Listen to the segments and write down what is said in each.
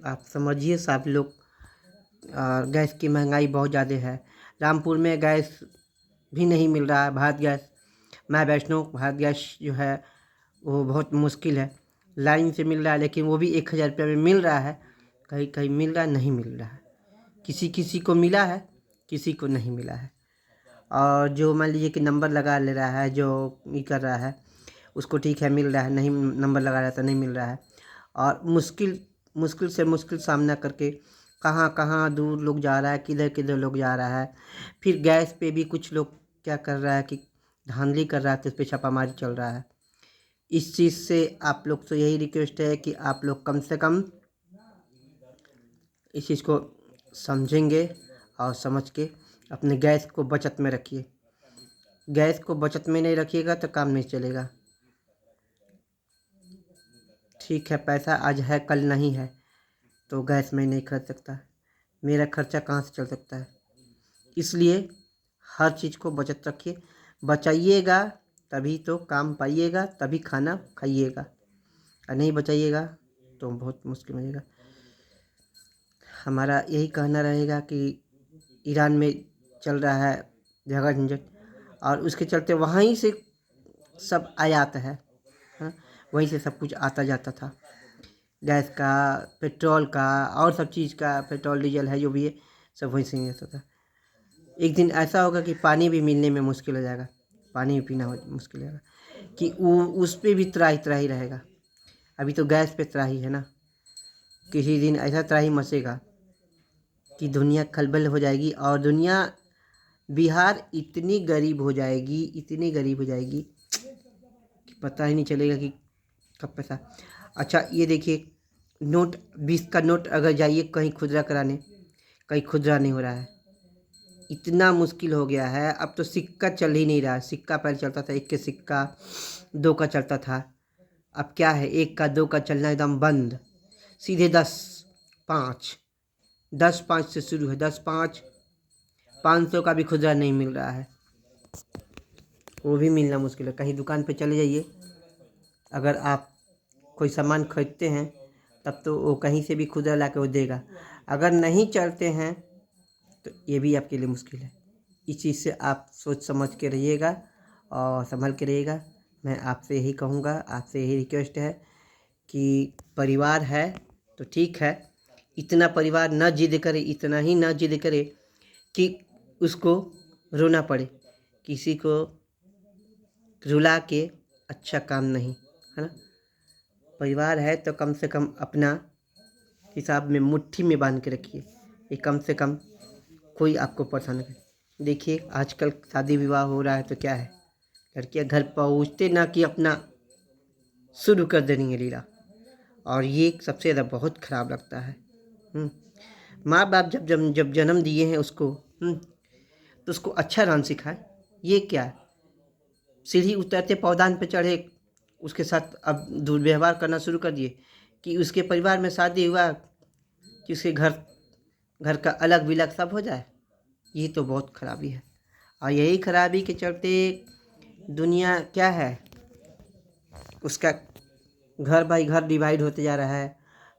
आप समझिए सब लोग। गैस की महंगाई बहुत ज़्यादा है। रामपुर में गैस भी नहीं मिल रहा है, भारत गैस। मैं वैष्णो भारत गैस जो है वो बहुत मुश्किल है, लाइन से मिल रहा है, लेकिन वो भी 1000 रुपये में मिल रहा है। कहीं कहीं मिल रहा है, नहीं मिल रहा है। किसी किसी को मिला है, किसी को नहीं मिला है। और जो मान लीजिए कि नंबर लगा ले रहा है, जो ये कर रहा है, उसको ठीक है मिल रहा है, नहीं नंबर लगा रहा है तो नहीं मिल रहा है। और मुश्किल मुश्किल से मुश्किल सामना करके कहाँ कहाँ दूर लोग जा रहा है, किधर किधर लोग जा रहा है। फिर गैस पे भी कुछ लोग क्या कर रहा है कि धांधली कर रहा है, तो उस पर छापामारी चल रहा है। इस चीज़ से आप लोग से यही रिक्वेस्ट है कि आप लोग कम से कम इस चीज़ को समझेंगे और समझ के अपने गैस को बचत में रखिए। गैस को बचत में नहीं रखिएगा तो काम नहीं चलेगा। ठीक है, पैसा आज है कल नहीं है, तो गैस में नहीं खरीद सकता, मेरा खर्चा कहाँ से चल सकता है। इसलिए हर चीज़ को बचत रखिए, बचाइएगा तभी तो काम पाइएगा, तभी खाना खाइएगा। और नहीं बचाइएगा तो बहुत मुश्किल मिलेगा। हमारा यही कहना रहेगा कि ईरान में चल रहा है झगड़ा झंझट, और उसके चलते वहीं से सब आयात है, हाँ, वहीं से सब कुछ आता जाता था, गैस का, पेट्रोल का, और सब चीज़ का, पेट्रोल डीजल है जो भी है सब वहीं से ही आता था। एक दिन ऐसा होगा कि पानी भी मिलने में मुश्किल हो जाएगा, पानी भी पीना मुश्किल हो जाएगा, कि वो उस पर भी त्राही त्राही रहेगा। अभी तो गैस पे त्राही है ना, किसी दिन ऐसा त्राही मचेगा कि दुनिया खलबल हो जाएगी, और दुनिया, बिहार इतनी गरीब हो जाएगी, इतनी गरीब हो जाएगी कि पता ही नहीं चलेगा कि कब पैसा। अच्छा ये देखिए, नोट 20 का नोट अगर जाइए कहीं खुदरा कराने, कहीं खुदरा नहीं हो रहा है, इतना मुश्किल हो गया है। अब तो सिक्का चल ही नहीं रहा है। सिक्का पहले चलता था, 1 के सिक्का 2 का चलता था, अब क्या है 1 का 2 का चलना एकदम बंद, सीधे 10 5, 10 5 से शुरू है, 10 5, 500 का भी खुदरा नहीं मिल रहा है, वो भी मिलना मुश्किल है। कहीं दुकान पे चले जाइए, अगर आप कोई सामान खरीदते हैं तब तो वो कहीं से भी खुदरा ला के वो देगा, अगर नहीं चलते हैं तो ये भी आपके लिए मुश्किल है। इस चीज़ से आप सोच समझ के रहिएगा और संभल के रहिएगा। मैं आपसे यही कहूँगा, आपसे यही रिक्वेस्ट है कि परिवार है तो ठीक है, इतना परिवार न जिद करे, इतना ही न जिद करे कि उसको रोना पड़े। किसी को रुला के अच्छा काम नहीं है ना। परिवार है तो कम से कम अपना हिसाब में मुट्ठी में बांध के रखिए, ये कम से कम कोई आपको परेशान न करे। देखिए आजकल शादी विवाह हो रहा है तो क्या है, लड़कियां घर पहुंचते ना कि अपना शुरू कर देनी है लीला, और ये सबसे ज़्यादा बहुत ख़राब लगता है। माँ बाप जब जन्म दिए हैं उसको, तो उसको अच्छा रान सिखाए। ये क्या है, सीढ़ी उतरते पौधान पे चढ़े, उसके साथ अब दुर्व्यवहार करना शुरू कर दिए कि उसके परिवार में शादी हुआ कि उसके घर घर का अलग विलग सब हो जाए। ये तो बहुत खराबी है, और यही खराबी के चलते दुनिया क्या है, उसका घर बाई घर डिवाइड होते जा रहा है,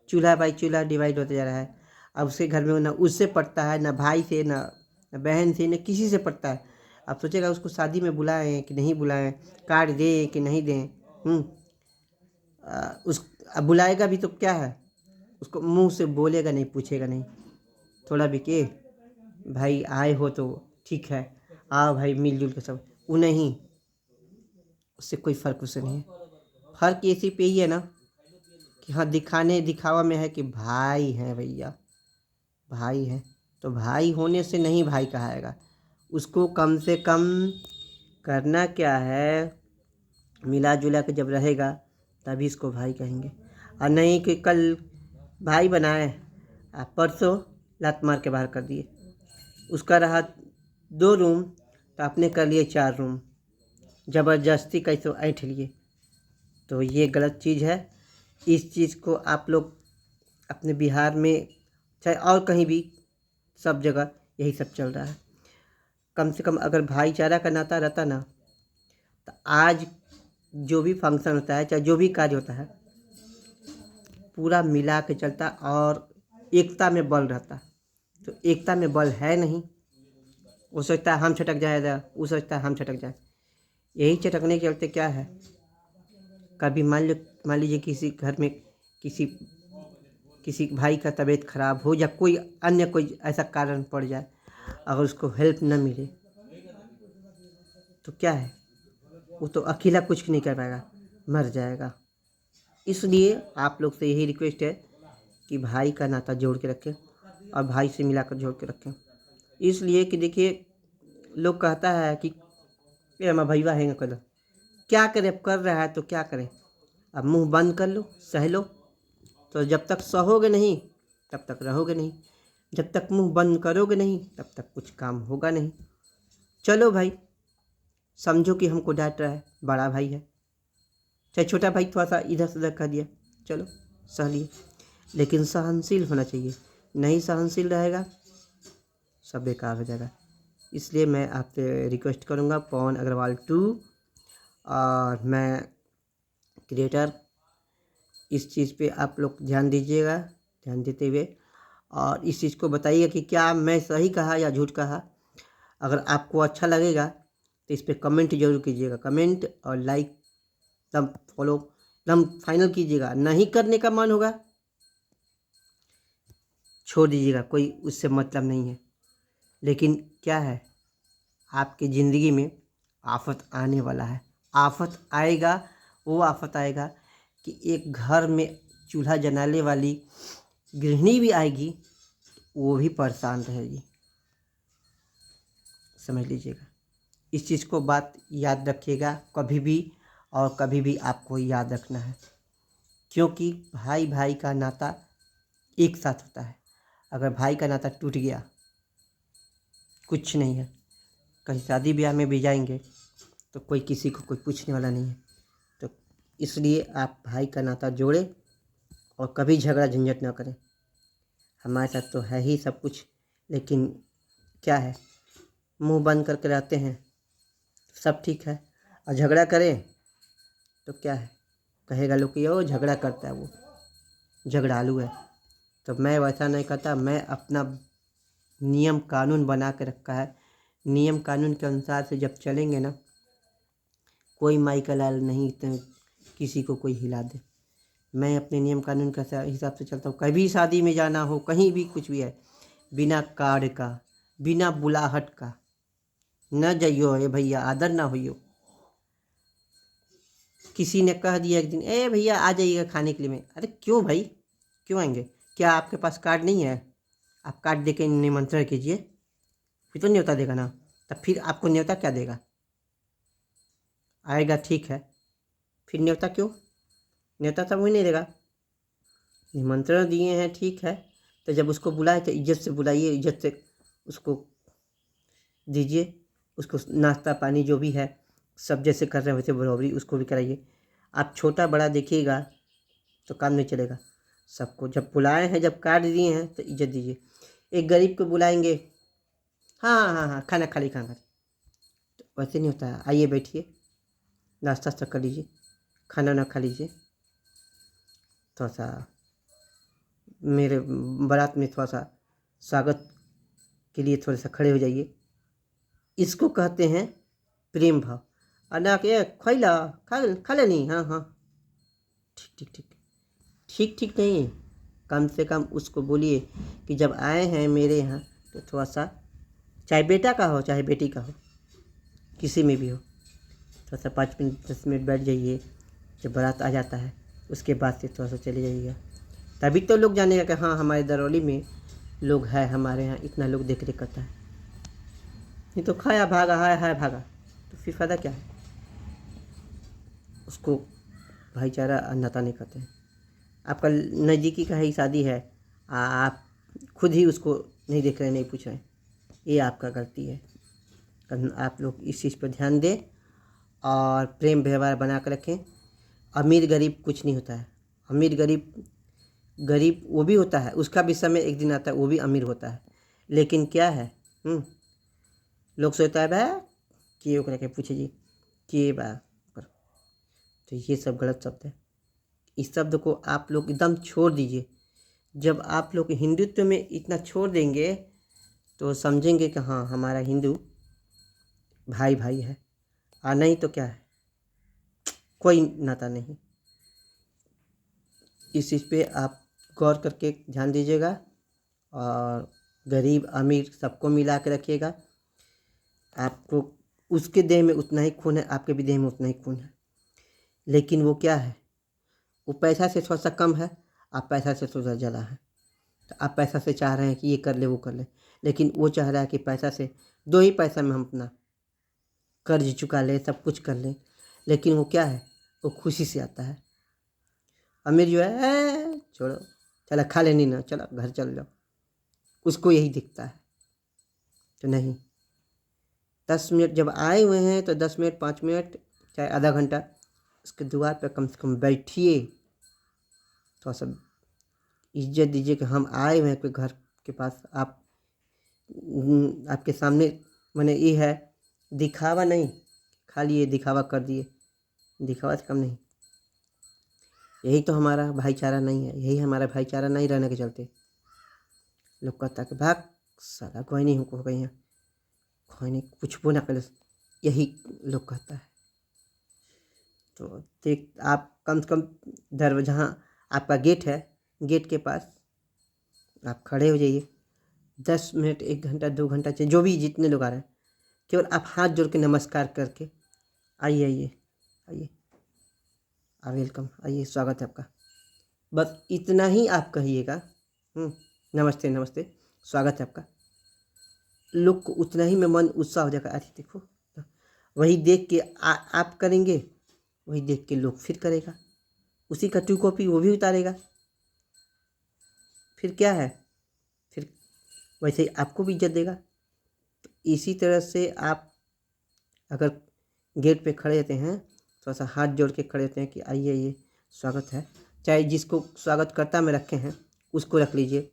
चूल्हा बाई चूल्हा डिवाइड होते जा रहा है। अब उसके घर में ना उससे पड़ता है, ना भाई से, ना बहन से, ना किसी से पड़ता है। अब सोचेगा उसको शादी में बुलाएं कि नहीं बुलाएं, कार्ड दें कि नहीं दें। उस अब बुलाएगा भी तो क्या है, उसको मुंह से बोलेगा नहीं, पूछेगा नहीं थोड़ा भी कि भाई आए हो तो ठीक है, आओ भाई मिलजुल के सब, वो नहीं, उससे कोई फ़र्क उसे नहीं है। फ़र्क इसी पे ही है ना कि हाँ दिखाने दिखावा में है कि भाई हैं भैया, भाई हैं, तो भाई होने से नहीं भाई कहाएगा। उसको कम से कम करना क्या है, मिला जुला के जब रहेगा तभी इसको भाई कहेंगे, और नहीं कि कल भाई बनाए परसों लात मार के बाहर कर दिए। उसका रहा 2 रूम तो आपने कर लिए 4 रूम, ज़बरदस्ती कैसे ऐंठ लिए, तो ये गलत चीज़ है। इस चीज़ को आप लोग अपने बिहार में चाहे और कहीं भी, सब जगह यही सब चल रहा है। कम से कम अगर भाईचारा का नाता रहता ना, तो आज जो भी फंक्शन होता है, चाहे जो भी कार्य होता है, पूरा मिला के चलता और एकता में बल रहता। तो एकता में बल है नहीं। वो सोचता है हम छटक जाएगा, वो सोचता है हम छटक जाए। यही छटकने के चलते क्या है, कभी मान लीजिए किसी घर में किसी भाई का तबीयत खराब हो या कोई अन्य कोई ऐसा कारण पड़ जाए, अगर उसको हेल्प न मिले तो क्या है, वो तो अकेला कुछ नहीं कर पाएगा, मर जाएगा। इसलिए आप लोग से यही रिक्वेस्ट है कि भाई का नाता जोड़ के रखें और भाई से मिलाकर जोड़ के रखें। इसलिए कि देखिए, लोग कहता है कि ये हमारा भैया है कर, क्या करें, अब कर रहा है तो क्या करें, अब मुंह बंद कर लो, सह लो। तो जब तक सहोगे नहीं तब तक रहोगे नहीं, जब तक मुंह बंद करोगे नहीं तब तक कुछ काम होगा नहीं। चलो भाई, समझो कि हमको डांट रहा है, बड़ा भाई है, चाहे छोटा भाई थोड़ा सा इधर से उधर कर दिया, चलो सह लिए, लेकिन सहनशील होना चाहिए। नहीं सहनशील रहेगा सब बेकार हो जाएगा। इसलिए मैं आपसे रिक्वेस्ट करूँगा, पवन अग्रवाल 2 और मैं क्रिएटर, इस चीज़ पे आप लोग ध्यान दीजिएगा, ध्यान देते हुए और इस चीज़ को बताइएगा कि क्या मैं सही कहा या झूठ कहा। अगर आपको अच्छा लगेगा तो इस पर कमेंट जरूर कीजिएगा, कमेंट और लाइक एकदम फॉलो एकदम फाइनल कीजिएगा। नहीं करने का मन होगा छोड़ दीजिएगा, कोई उससे मतलब नहीं है। लेकिन क्या है, आपकी ज़िंदगी में आफत आने वाला है, आफत आएगा, वो आफत आएगा कि एक घर में चूल्हा जलाने वाली गृहिणी भी आएगी, वो भी परेशान रहेगी, समझ लीजिएगा। इस चीज़ को बात याद रखिएगा कभी भी, और कभी भी आपको याद रखना है, क्योंकि भाई भाई का नाता एक साथ होता है। अगर भाई का नाता टूट गया कुछ नहीं है, कहीं शादी ब्याह में भी जाएंगे तो कोई किसी को कोई पूछने वाला नहीं है। तो इसलिए आप भाई का नाता जोड़ें और कभी झगड़ा झंझट ना करें। हमारे साथ तो है ही सब कुछ, लेकिन क्या है, मुंह बंद करके रहते हैं, सब ठीक है, और झगड़ा करें तो क्या है, कहेगा लोग कि वो झगड़ा करता है, वो झगड़ालू है। तो मैं वैसा नहीं करता, मैं अपना नियम कानून बना के रखा है। नियम कानून के अनुसार से जब चलेंगे ना, कोई माई का लाल नहीं तो किसी को कोई हिला दे। मैं अपने नियम कानून के हिसाब से चलता हूँ। कभी शादी में जाना हो, कहीं भी कुछ भी है, बिना कार्ड का, बिना बुलाहट का न जाइयो। ए भैया आदर ना होइयो। किसी ने कह दिया एक दिन, ए भैया आ जाइएगा खाने के लिए, में अरे क्यों भाई, क्यों आएंगे, क्या आपके पास कार्ड नहीं है? आप कार्ड दे के निमंत्रण कीजिए, फिर तो न्योता देगा ना। तब फिर आपको न्योता क्या देगा? आएगा ठीक है, फिर न्योता क्यों? न्योता तब वही नहीं देगा। निमंत्रण दिए हैं ठीक है, तो जब उसको बुलाए तो इज्जत से बुलाइए, इज्जत से उसको दीजिए, उसको नाश्ता पानी जो भी है सब जैसे कर रहे हैं वैसे बराबरी उसको भी कराइए। आप छोटा बड़ा देखिएगा तो काम नहीं चलेगा। सबको जब बुलाए हैं, जब कार्ड दिए हैं तो इज्जत दीजिए। एक गरीब को बुलाएंगे, हाँ हाँ हाँ हाँ खाना खा ली, खाना खा ली, तो वैसे नहीं होता है। आइए बैठिए, नाश्ता वास्ता कर लीजिए, खाना ना खा लीजिए, थोड़ा सा मेरे बारात में थोड़ा सा स्वागत के लिए थोड़ा सा खड़े हो जाइए। इसको कहते हैं प्रेम भाव। अना के खैला खा लेनी, हाँ हाँ ठीक ठीक ठीक ठीक ठीक नहीं, कम से कम उसको बोलिए कि जब आए हैं मेरे यहाँ तो थोड़ा सा, चाहे बेटा का हो चाहे बेटी का हो, किसी में भी हो, थोड़ा सा 5 मिनट 10 मिनट बैठ जाइए। जब बारात आ जाता है उसके बाद से थोड़ा सा चले जाइएगा, तभी तो लोग जानेगा कि हाँ हमारे दरौली में लोग है, हमारे यहाँ इतना लोग देख रेख करता है। नहीं तो खाया भागा, हाय भागा, तो फिर फ़ायदा क्या है? उसको भाईचारा अन्नता नहीं करते हैं। आपका नज़दीकी का ही शादी है, आप खुद ही उसको नहीं देख रहे, नहीं पूछ रहे, ये आपका गलती है। आप लोग इस चीज़ पर ध्यान दें और प्रेम व्यवहार बना कर रखें। अमीर गरीब कुछ नहीं होता है। अमीर गरीब वो भी होता है, उसका भी समय एक दिन आता है, वो भी अमीर होता है। लेकिन क्या है, लोग सोचता है भाई कि ओकरा के पूछे जी कि बा, तो ये सब गलत शब्द है। इस शब्द को आप लोग एकदम छोड़ दीजिए। जब आप लोग हिंदुत्व में इतना छोड़ देंगे तो समझेंगे कि हाँ हमारा हिंदू भाई भाई है, और नहीं तो क्या है, कोई नाता नहीं। इस चीज़ पे आप गौर करके ध्यान दीजिएगा, और गरीब अमीर सबको मिला के रखिएगा। आपको उसके देह में उतना ही खून है, आपके भी देह में उतना ही खून है, लेकिन वो क्या है, वो पैसा से थोड़ा सा कम है, आप पैसा से थोड़ा ज़्यादा है। तो आप पैसा से चाह रहे हैं कि ये कर ले वो कर ले, लेकिन वो चाह रहा है कि पैसा से 2 ही पैसा में हम अपना कर्ज चुका ले, सब कुछ कर ले। लेकिन वो क्या है, वो खुशी से आता है। अमीर जो है छोड़ो, चला खा लेनी ना, चलो घर चल जाओ, उसको यही दिखता है। तो नहीं, 10 मिनट जब आए हुए हैं तो 10 मिनट 5 मिनट चाहे आधा घंटा उसके द्वार पर कम से कम बैठिए, थोड़ा सा इज्जत दीजिए कि हम आए हुए हैं आपके घर के पास। आप आपके सामने मैंने ये है, दिखावा नहीं, खाली ये दिखावा कर दिए, दिखावा से कम नहीं। यही तो हमारा भाईचारा नहीं है, यही हमारा भाईचारा नहीं रहने के चलते लोग कहता है कि भाग साला कोई नहीं हमको कहीं, कोई नहीं कुछ वो ना कर, यही लोग कहता है। तो देख आप कम से कम दरवाजा, जहाँ आपका गेट है, गेट के पास आप खड़े हो जाइए। 10 मिनट 1 घंटा 2 घंटा चाहे जो भी जितने लोग आ रहे हैं, केवल आप हाथ जोड़ के नमस्कार करके आइए आइए आइए, वेलकम, आइए स्वागत है आपका, बस इतना ही आप कहिएगा। नमस्ते नमस्ते, स्वागत है आपका। लोग को उतना ही में मन उत्साह हो जाएगा। अरे देखो, वही देख के आप करेंगे, वही देख के लोग फिर करेगा, उसी का 2 कॉपी वो भी उतारेगा, फिर क्या है, फिर वैसे ही आपको भी इज्जत देगा। तो इसी तरह से आप अगर गेट पे खड़े रहते हैं, थोड़ा सा हाथ जोड़ के खड़े रहते हैं कि आइए आइए स्वागत है, चाहे जिसको स्वागतकर्ता में रखे हैं उसको रख लीजिए,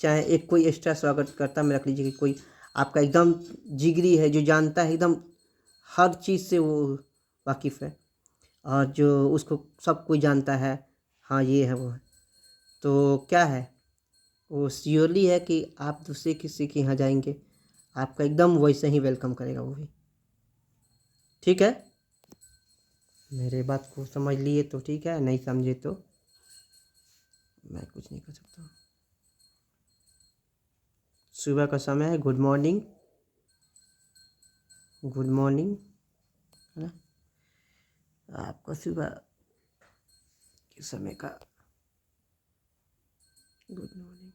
चाहे एक कोई एक्स्ट्रा स्वागतकर्ता में रख लीजिए कि कोई आपका एकदम जिगरी है, जो जानता है एकदम हर चीज़ से वो वाकिफ़ है, और जो उसको सब कोई जानता है, हाँ ये है वो है। तो क्या है, वो श्योरली है कि आप दूसरे किसी के यहाँ जाएंगे, आपका एकदम वैसे ही वेलकम करेगा वो भी। ठीक है, मेरे बात को समझ लिए तो ठीक है, नहीं समझे तो मैं कुछ नहीं कर सकता। सुबह का समय है, गुड मॉर्निंग, गुड मॉर्निंग है ना, आपका सुबह के समय का गुड मॉर्निंग।